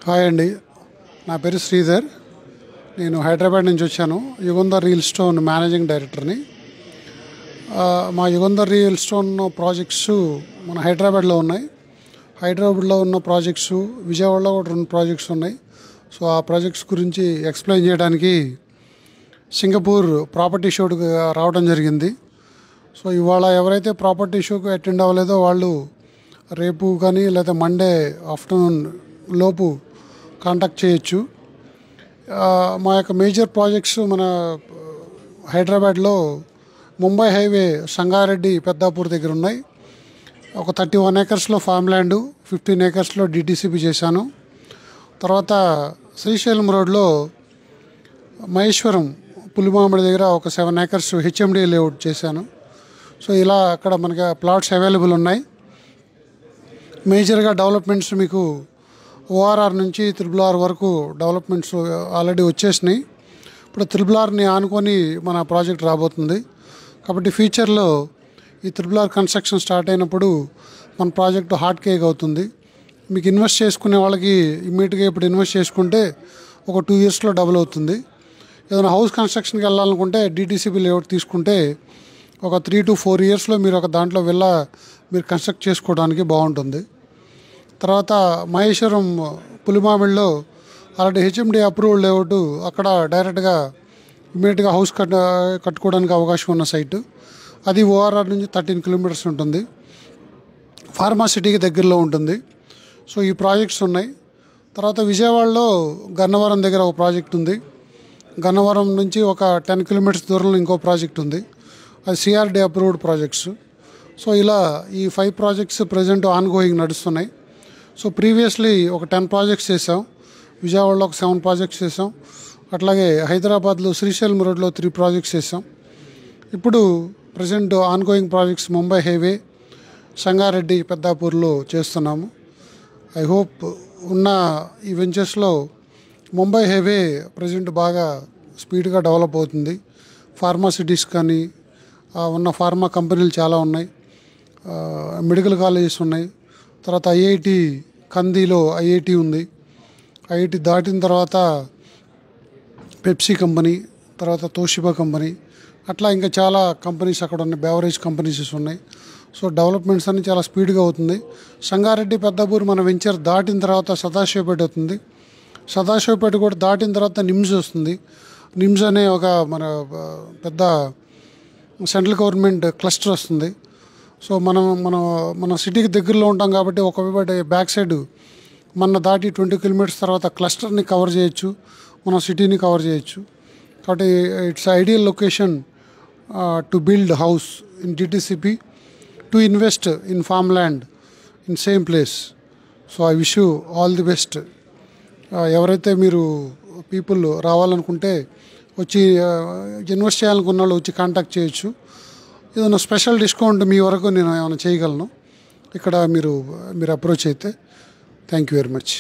Hi అండి, నా పేరు శ్రీధర్. నేను హైదరాబాద్ నుంచి వచ్చాను. యుగంధర్ రియల్ స్టోన్ మేనేజింగ్ డైరెక్టర్ని. మా యుగంధర్ రియల్ స్టోన్ ప్రాజెక్ట్స్ మన హైదరాబాద్లో ఉన్నాయి. హైదరాబాద్లో ఉన్న ప్రాజెక్ట్స్, విజయవాడలో కూడా 2 ప్రాజెక్ట్స్ ఉన్నాయి. సో ఆ ప్రాజెక్ట్స్ గురించి ఎక్స్ప్లెయిన్ చేయడానికి సింగపూర్ ప్రాపర్టీ షోకి రావడం జరిగింది. సో ఇవాళ ఎవరైతే ప్రాపర్టీ షోకి అటెండ్ అవ్వలేదో వాళ్ళు రేపు కానీ లేదా మండే ఆఫ్టర్నూన్ లోపు కాంటాక్ట్ చేయొచ్చు. మా యొక్క మేజర్ ప్రాజెక్ట్స్ మన హైదరాబాద్లో ముంబై హైవే సంగారెడ్డి పెద్దాపూర్ దగ్గర ఉన్నాయి. ఒక 31 ఏకర్స్లో ఫామ్ ల్యాండ్, 15 ఏకర్స్లో డిటిసిపి చేశాను. తర్వాత శ్రీశైలం రోడ్లో మహేశ్వరం పులిమామిడి దగ్గర ఒక 7 ఏకర్స్ హెచ్ఎండి లేఅవుట్ చేశాను. సో ఇలా అక్కడ మనకి ప్లాట్స్ అవైలబుల్ ఉన్నాయి. మేజర్గా డెవలప్మెంట్స్ మీకు ఓఆర్ఆర్ నుంచి RRR వరకు డెవలప్మెంట్స్ ఆల్రెడీ వచ్చేసినాయి. ఇప్పుడు RRRని ఆనుకొని మన ప్రాజెక్ట్ రాబోతుంది. కాబట్టి ఫ్యూచర్లో ఈ RRR కన్స్ట్రక్షన్ స్టార్ట్ అయినప్పుడు మన ప్రాజెక్టు హాట్ కేక్ అవుతుంది. మీకు ఇన్వెస్ట్ చేసుకునే వాళ్ళకి ఇమ్మీడియట్గా ఇప్పుడు ఇన్వెస్ట్ చేసుకుంటే ఒక 2 ఇయర్స్లో డబుల్ అవుతుంది. ఏదైనా హౌస్ కన్స్ట్రక్షన్కి వెళ్ళాలనుకుంటే డిటిసిపి లేఅవుట్ తీసుకుంటే ఒక 3 to 4 ఇయర్స్లో మీరు ఒక దాంట్లో మీరు కన్స్ట్రక్ట్ చేసుకోవడానికి బాగుంటుంది. తర్వాత మహేశ్వరం పులిమామిడిలో ఆల్రెడీ హెచ్ఎండి అప్రూవ్డ్ లేఅవుట్, అక్కడ డైరెక్ట్గా ఇమీడియట్గా హౌస్ కట్టుకోవడానికి అవకాశం ఉన్న సైటు. అది ఓఆర్ఆర్ నుంచి 13 కిలోమీటర్స్ ఉంటుంది. ఫార్మాసిటీకి దగ్గరలో ఉంటుంది. సో ఈ ప్రాజెక్ట్స్ ఉన్నాయి. తర్వాత విజయవాడలో గన్నవరం దగ్గర ఒక ప్రాజెక్ట్ ఉంది. గన్నవరం నుంచి ఒక 10 కిలోమీటర్స్ దూరంలో ఇంకో ప్రాజెక్ట్ ఉంది. అది సిఆర్డి అప్రూవ్డ్ ప్రాజెక్ట్స్. సో ఇలా ఈ 5 ప్రాజెక్ట్స్ ప్రజెంట్ ఆన్గోయింగ్ నడుస్తున్నాయి. సో ప్రీవియస్లీ ఒక 10 ప్రాజెక్ట్స్ చేసాం. విజయవాడలో ఒక 7 ప్రాజెక్ట్స్ చేసాం. అట్లాగే హైదరాబాద్లో శ్రీశైలం రోడ్లో 3 ప్రాజెక్ట్స్ చేసాం. ఇప్పుడు present ongoing projects Mumbai highway, Sangareddy, పెద్దాపూర్లో చేస్తున్నాము. ఐ హోప్ ఉన్న ఈ వెంచర్స్లో ముంబై హైవే ప్రజెంట్ బాగా స్పీడ్గా డెవలప్ అవుతుంది. ఫార్మాసిటీస్ కానీ ఉన్న ఫార్మా కంపెనీలు చాలా ఉన్నాయి. మెడికల్ కాలేజెస్ ఉన్నాయి. తర్వాత ఐఐటి కందిలో ఐఐటి ఉంది. ఐఐటి దాటిన తర్వాత పెప్సీ కంపెనీ, తర్వాత తోషిబా కంపెనీ, అట్లా ఇంకా చాలా కంపెనీస్ అక్కడ ఉన్నాయి. బెవరేజ్ కంపెనీస్ ఉన్నాయి. సో డెవలప్మెంట్స్ అన్ని చాలా స్పీడ్గా అవుతుంది. సంగారెడ్డి పెద్దాపూర్ మన వెంచర్ దాటిన తర్వాత సదాశివపేట అవుతుంది. సదాశివపేట కూడా దాటిన తర్వాత నిమ్స్ వస్తుంది. నిమ్స్ అనే ఒక మన పెద్ద సెంట్రల్ గవర్నమెంట్ క్లస్టర్ వస్తుంది. సో మన సిటీకి దగ్గరలో ఉంటాం కాబట్టి ఒకవేళ బ్యాక్ సైడ్ మన దాటి 20 కిలోమీటర్స్ తర్వాత క్లస్టర్ని కవర్ చేయొచ్చు, మన సిటీని కవర్ చేయొచ్చు. కాబట్టి it's ideal location to build house in DTCP, to invest in farm land in same place. So I wish you all the best. ఎవరైతే మీరు పీపుల్ రావాలనుకుంటే వచ్చి ఇన్వెస్ట్ చేయాలనుకున్న వాళ్ళు వచ్చి కాంటాక్ట్ చేయొచ్చు. ఏదైనా స్పెషల్ డిస్కౌంట్ మీ వరకు నేను ఏమైనా చేయగలను ఇక్కడ మీరు అప్రోచ్ అయితే. Thank you very much.